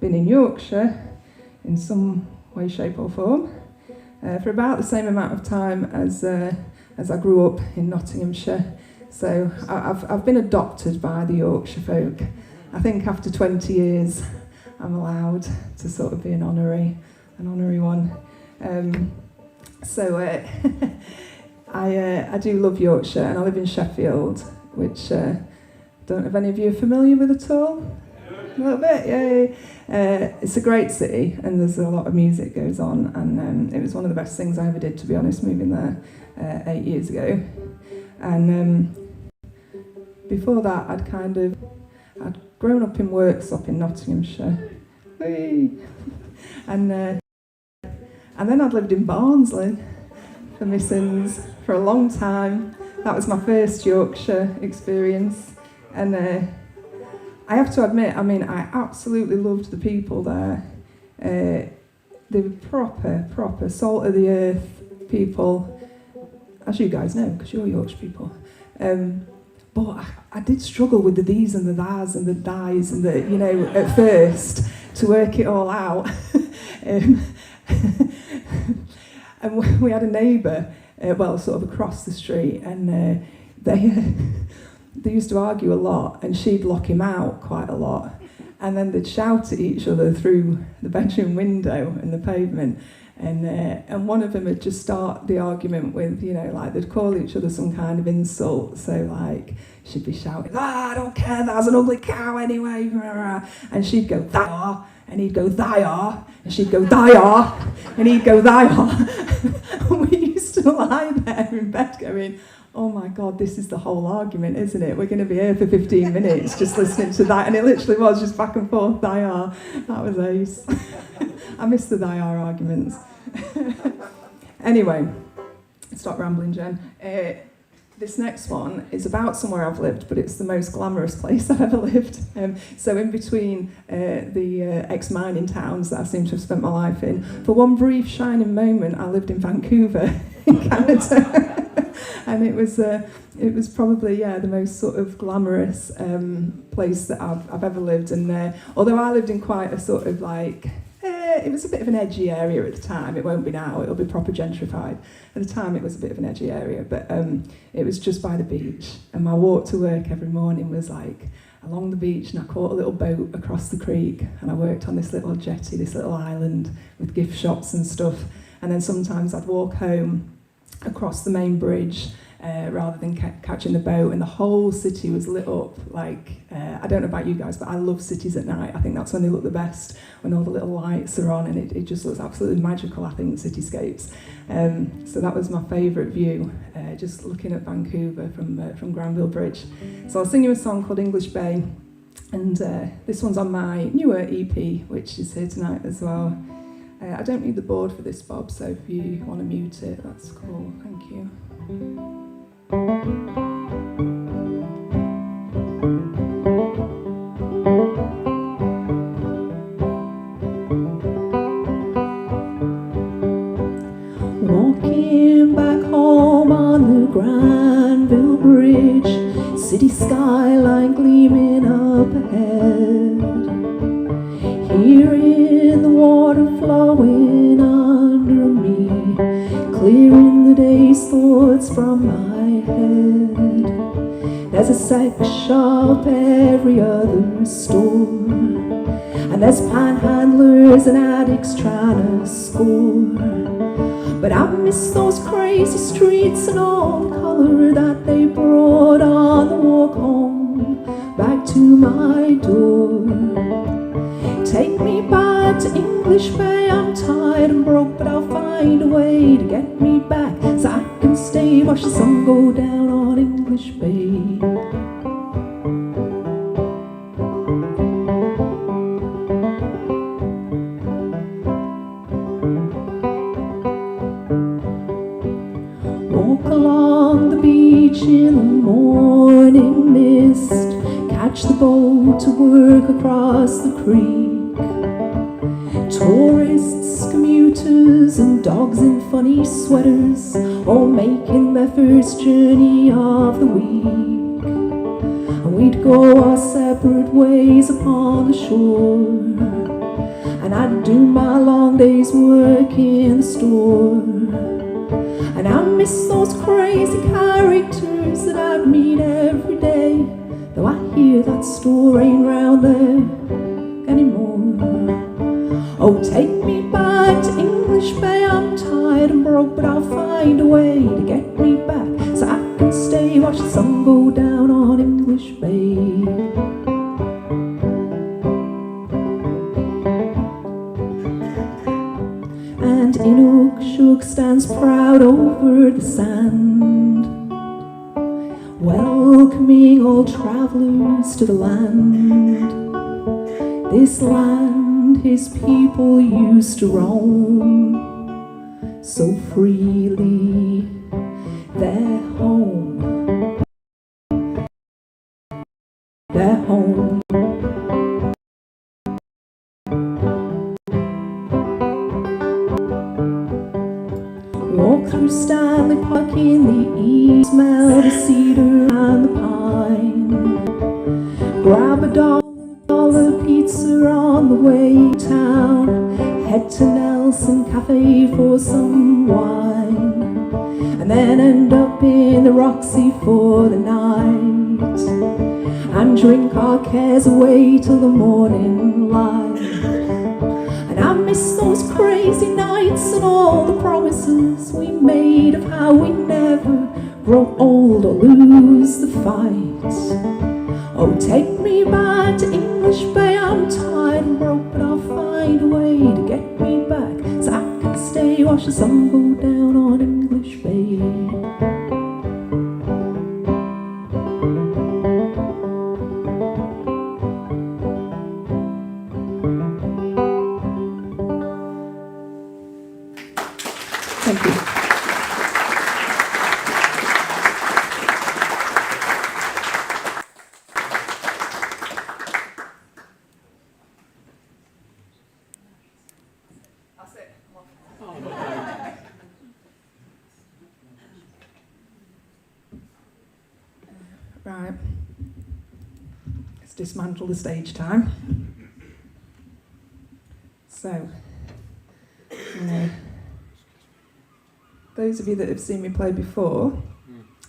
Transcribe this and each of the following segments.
been in Yorkshire in some way, shape or form for about the same amount of time as I grew up in Nottinghamshire. So I've been adopted by the Yorkshire folk. I think after 20 years I'm allowed to sort of be an honorary one. I do love Yorkshire, and I live in Sheffield, which don't know if any of you are familiar with at all. A little bit, yay. It's a great city, and there's a lot of music goes on, and it was one of the best things I ever did, to be honest, moving there 8 years ago. And before that, I'd grown up in Worksop in Nottinghamshire. Whee! And then I'd lived in Barnsley for my sins for a long time. That was my first Yorkshire experience. And I have to admit, I absolutely loved the people there. They were proper salt of the earth people, as you guys know, because you're Yorkshire people. But I did struggle with the these and the thous and the thys and the, at first, to work it all out. And we had a neighbour, sort of across the street, and they used to argue a lot, and she'd lock him out quite a lot. And then they'd shout at each other through the bedroom window and the pavement. And one of them would just start the argument with, they'd call each other some kind of insult. So, she'd be shouting, I don't care, that's an ugly cow anyway. And she'd go, thou are. And he'd go, thy are. And she'd go, thy are. And he'd go, thy are. And we used to lie there in bed going, oh my God, this is the whole argument, isn't it? We're going to be here for 15 minutes just listening to that. And it literally was just back and forth, thy are. That was ace. I miss the thy are arguments. Anyway, stop rambling, Jen. This next one is about somewhere I've lived, but it's the most glamorous place I've ever lived. So in between the ex-mining towns that I seem to have spent my life in, for one brief shining moment, I lived in Vancouver, in Canada. And it was probably, the most sort of glamorous place that I've ever lived. And although I lived in quite a sort of it was a bit of an edgy area at the time. It won't be now, it'll be proper gentrified. At the time it was a bit of an edgy area, but it was just by the beach. And my walk to work every morning was along the beach, and I caught a little boat across the creek, and I worked on this little jetty, this little island with gift shops and stuff. And then sometimes I'd walk home across the main bridge rather than catching the boat, and the whole city was lit up. I don't know about you guys, but I love cities at night. I think that's when they look the best, when all the little lights are on, and it just looks absolutely magical, I think, cityscapes. So that was my favourite view, just looking at Vancouver from Granville Bridge. So I'll sing you a song called English Bay, and this one's on my newer EP, which is here tonight as well. I don't need the board for this, Bob, so if you want to mute it, that's cool. Thank you. Walking back home on the Granville Bridge, city skyline gleaming up ahead, hearing the water flowing under me, clearing the day's thoughts from my head. There's a sex shop every other store, and there's panhandlers and addicts trying to score. But I miss those crazy streets and all the colour that they brought on the walk home back to my door. Take me back to English Bay, I'm tired and broke, but I'll find a way to get me back so I can stay, watch the sun go down on English Bay. Walk along the beach in the morning mist, catch the boat to work across the creek. Tourists, commuters and dogs in funny sweaters, all making their first journey of the week. And we'd go our separate ways upon the shore, I'd do my long day's work in the store. And I miss those crazy characters that I'd meet every day, though I hear that store ain't round there anymore. Oh, take me back to English Bay, I'm tired and broke, but I'll find a way to get me back so I can stay, watch the sun go down on English Bay. And Inukshuk stands proud over the sand, welcoming all travellers to the land. This land his people used to roam so freely, their home, their home. Walk through Stanley Park in the east, smell the cedar and the pine. Grab a dollar pizza on the way to town. Head to Nelson Cafe for some wine, and then end up in the Roxy for the night, and drink our cares away till the morning light. And I miss those crazy nights and all the promises we made of how we'd never grow old or lose the fight. Oh, take me back to English Bay, I'm tired and broke, but I'll find a way to get me back so I can stay, watch the sun go down on English Bay. Thank you. That's it. Right. Let's dismantle the stage time. So, those of you that have seen me play before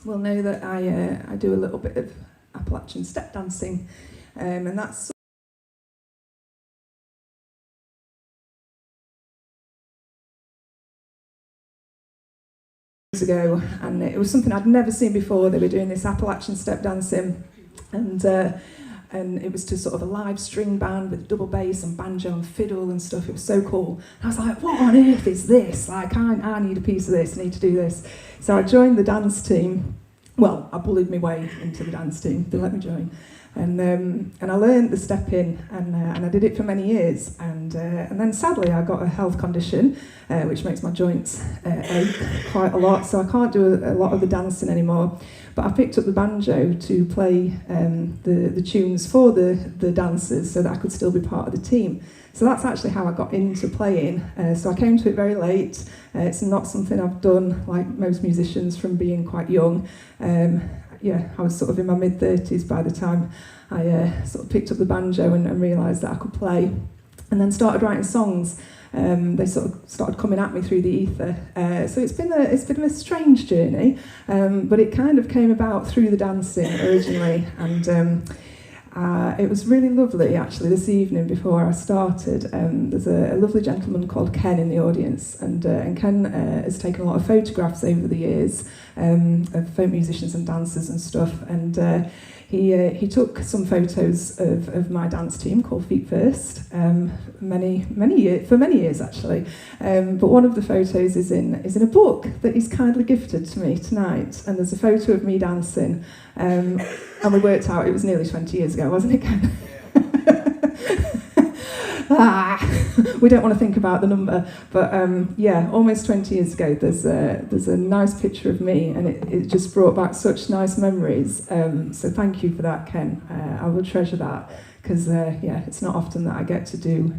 will know that I do a little bit of Appalachian step dancing, and that's years ago, and it was something I'd never seen before. They were doing this Appalachian step dancing, and it was to sort of a live string band with double bass and banjo and fiddle and stuff. It was so cool. And I was like, what on earth is this? Like, I need a piece of this, I need to do this. So I joined the dance team. Well, I bullied my way into the dance team. They let me join. And I learned the step in, and I did it for many years. And then sadly, I got a health condition, which makes my joints ache quite a lot. So I can't do a lot of the dancing anymore. But I picked up the banjo to play the tunes for the dancers so that I could still be part of the team. So that's actually how I got into playing. So I came to it very late. It's not something I've done like most musicians from being quite young. I was sort of in my mid-30s by the time I sort of picked up the banjo and realised that I could play. And then started writing songs. They sort of started coming at me through the ether. So it's been a strange journey, but it kind of came about through the dancing originally. And it was really lovely, actually, this evening before I started. There's a lovely gentleman called Ken in the audience, and Ken has taken a lot of photographs over the years of folk musicians and dancers and stuff, and he took some photos of my dance team called Feet First, many years actually. But one of the photos is in a book that he's kindly gifted to me tonight, and there's a photo of me dancing. And we worked out it was nearly 20 years ago, wasn't it, Ken? We don't want to think about the number, but almost 20 years ago. There's a nice picture of me, and it just brought back such nice memories. So thank you for that, Ken. I will treasure that, because it's not often that I get to do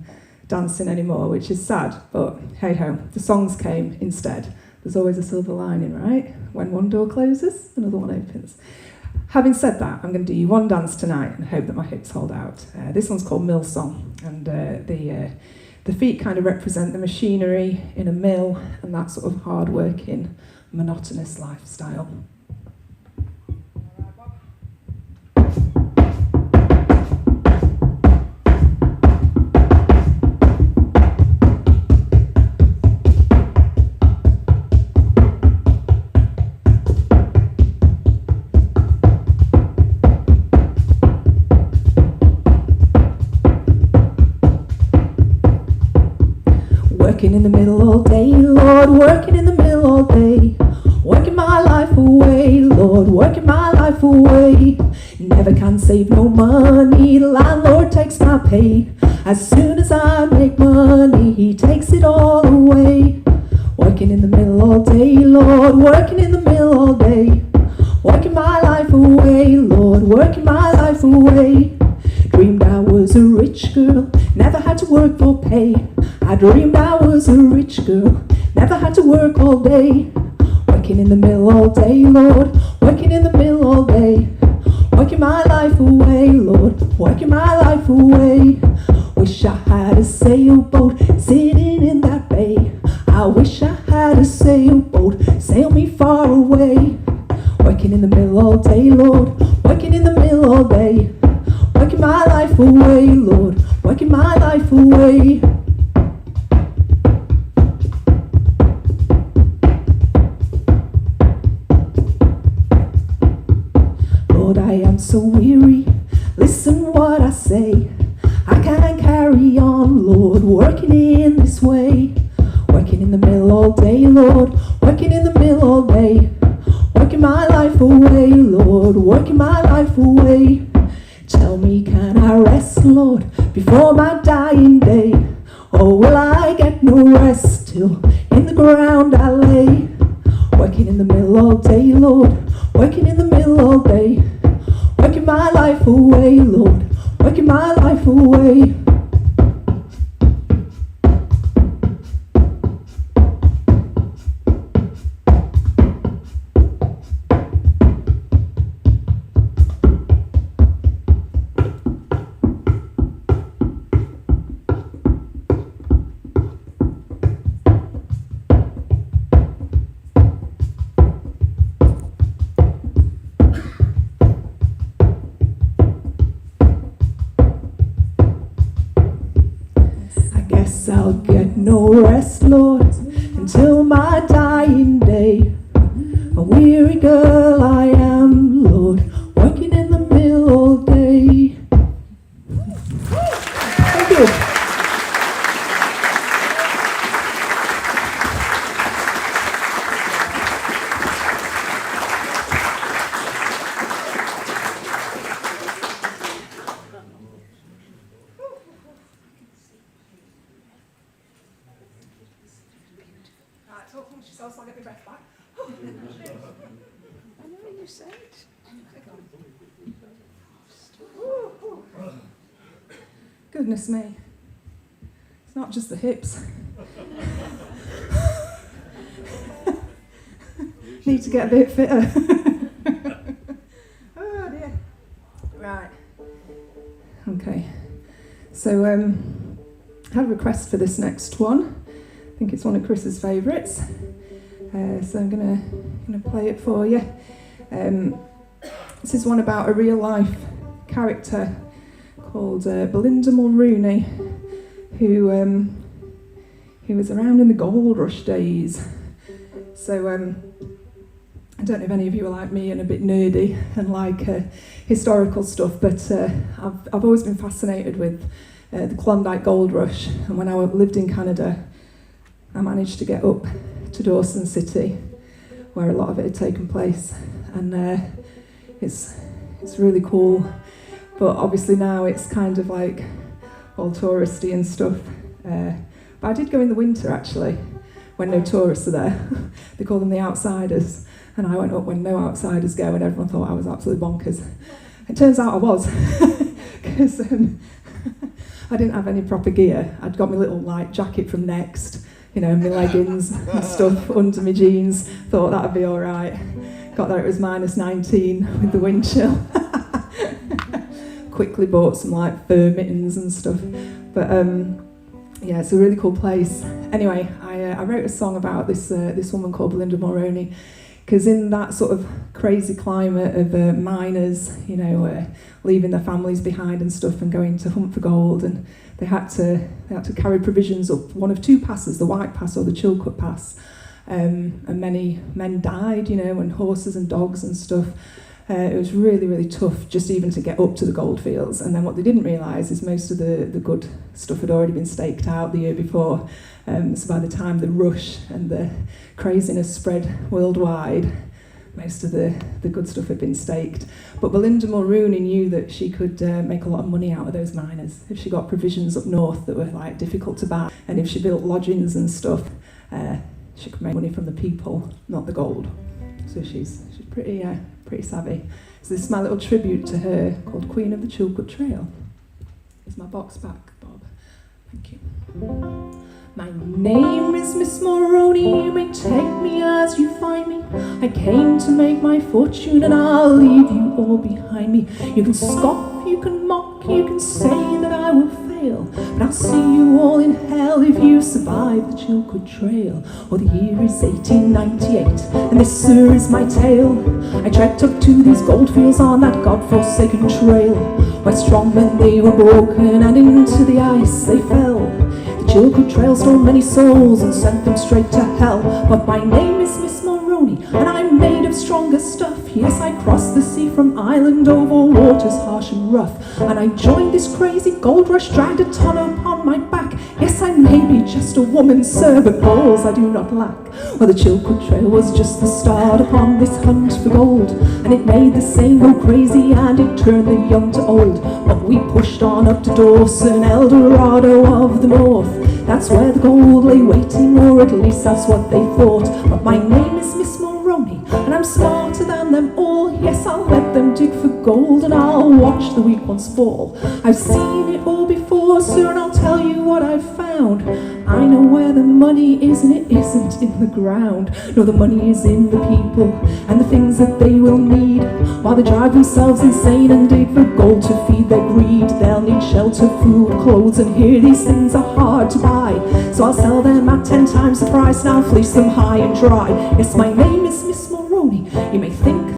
dancing anymore, which is sad. But hey ho, the songs came instead. There's always a silver lining, right? When one door closes, another one opens. Having said that, I'm going to do you one dance tonight and hope that my hips hold out. This one's called Mill Song, and The feet kind of represent the machinery in a mill and that sort of hard-working, monotonous lifestyle. Working in the middle all day, Lord, working in the middle all day. Working my life away, Lord, working my life away. Never can save no money, the landlord takes my pay. As soon as I make money, he takes it all away. Working in the middle all day, Lord, working in the middle all day. Working my life away, Lord, working my life away. Dreamed I was a rich girl, never had to work for pay. I dreamed I was a rich girl, never had to work all day. Working in the mill all day, Lord, working in the mill all day. Working my life away, Lord, working my life away. Wish I had a sailboat sitting in that bay. I wish I had a sailboat, sail me far away. Working in the mill all day, Lord, working in the mill all day. Working my life away, Lord, working my life away. Lord, I am so weary, listen what I say. I can't carry on, Lord, working in this way. Working in the mill all day, Lord, working in the mill all day. Working my life away, Lord, working my life away. Tell me, can I rest, Lord, before my dying day? Or will I get no rest till in the ground I lay? Working in the mill all day, Lord, working in the mill all day. Working my life away, Lord, working my life away. I'll get no rest, Lord, until my dying day. A weary girl I am, Lord, working in the mill all day. Thank you. Talk amongst yourselves, I'll get my breath back. I know you said. Goodness me. It's not just the hips. Need to get a bit fitter. Oh dear. Right. Okay. So I had a request for this next one. I think it's one of Chris's favourites, so I'm gonna play it for you. This is one about a real life character called Belinda Mulrooney, who was around in the gold rush days. So I don't know if any of you are like me and a bit nerdy and like historical stuff, but I've always been fascinated with the Klondike Gold Rush, and when I lived in Canada, I managed to get up to Dawson City, where a lot of it had taken place, and it's really cool. But obviously now it's kind of like all touristy and stuff. But I did go in the winter actually, when no tourists are there. They call them the outsiders, and I went up when no outsiders go, and everyone thought I was absolutely bonkers. It turns out I was, because I didn't have any proper gear. I'd got my little light jacket from Next, you know, my leggings and stuff under my jeans. Thought that'd be all right. Got there, it was -19 with the wind chill. Quickly bought some like fur mittens and stuff. But Yeah, it's a really cool place. Anyway, I wrote a song about this woman called Belinda Mulroney, because in that sort of crazy climate of miners, leaving their families behind and stuff and going to hunt for gold, and they had to carry provisions up one of two passes, the White Pass or the Chilcut Pass, and many men died, and horses and dogs and stuff. It was really, really tough just even to get up to the goldfields. And then what they didn't realise is most of the good stuff had already been staked out the year before. So by the time the rush and the craziness spread worldwide, most of the good stuff had been staked. But Belinda Mulroney knew that she could make a lot of money out of those miners if she got provisions up north that were difficult to buy, and if she built lodgings and stuff, she could make money from the people, not the gold. So she's pretty savvy. So this is my little tribute to her called Queen of the Chilcut Trail. Here's my box back, Bob. Thank you. My name is Miss Mulroney, you may take me as you find me. I came to make my fortune and I'll leave you all behind me. You can scoff, you can mock, you can say that I will fail, but I'll see you all in hell if you survive the Chilcut Trail. Oh, the year is 1898, and this, sir, is my tale. I trekked up to these goldfields on that God-forsaken trail, where strong men they were broken and into the ice they fell. The Chilcut Trail stole many souls and sent them straight to hell. But my name is Miss Mulroney, and I'm made of stronger stuff. Yes, I crossed the sea from Ireland over waters harsh and rough, and I joined this crazy gold rush, dragged a ton upon my back. Yes, I may be just a woman, sir, but balls I do not lack. Well, the Chilcut Trail was just the start upon this hunt for gold, and it made the sane go crazy and it turned the young to old. But we pushed on up to Dawson, El Dorado of the north. That's where the gold lay waiting, or at least that's what they thought. But my name is Miss Mulroney, and I'm smarter than them all. Yes, I'll let them dig for gold, and I'll watch the weak ones fall. I've seen it all before, sir, and I'll tell you what I've found. I know where the money is, and it isn't in the ground. No, the money is in the people and the things that they will need, while they drive themselves insane and dig for gold to feed their greed. They'll need shelter, food, clothes, and here these things are hard to buy. So I'll sell them at 10 times the price, and I'll fleece them high and dry. Yes, my name is Miss Mulroney. You may think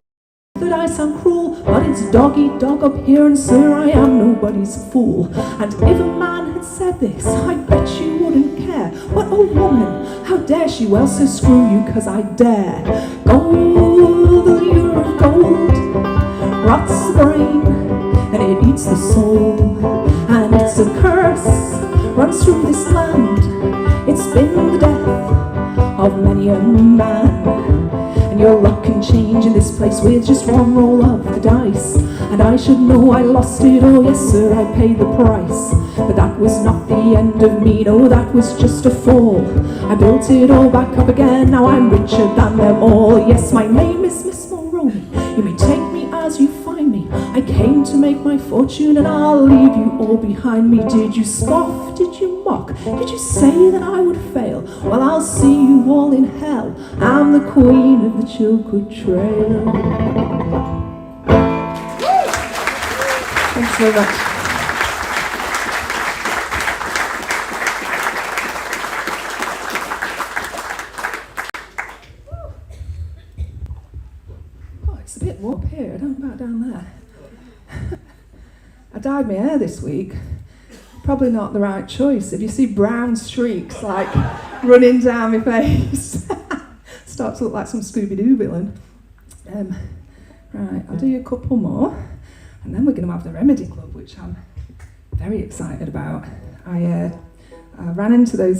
that I sound cruel, but it's dog-eat-dog up here, and sir, I am nobody's fool. And if a man had said this, I bet you wouldn't care. But a woman, how dare she? Well, so screw you, 'cause I dare. Gold, the lure of gold, rots the brain, and it eats the soul. And it's a curse runs through this land. It's been the death of many a man. And your luck can change in this place with just one roll of the dice. And I should know I lost it all, yes sir, I paid the price. But that was not the end of me, no, that was just a fall. I built it all back up again, now I'm richer than them all. Yes, my name is Miss Mulroney, you may take me as you find me. I came to make my fortune and I'll leave you all behind me. Did you scoff? Did you mock? Did you say that I would fail? Well, I'll see you all in hell. I'm the queen of the Chilcut Trail. Thanks very much. Oh, it's a bit warm up here. I don't know about down there. I dyed my hair this week. Probably not the right choice. If you see brown streaks running down my face, start to look like some Scooby-Doo villain. Right, I'll do you a couple more, and then we're going to have the Remedy Club, which I'm very excited about. I ran into those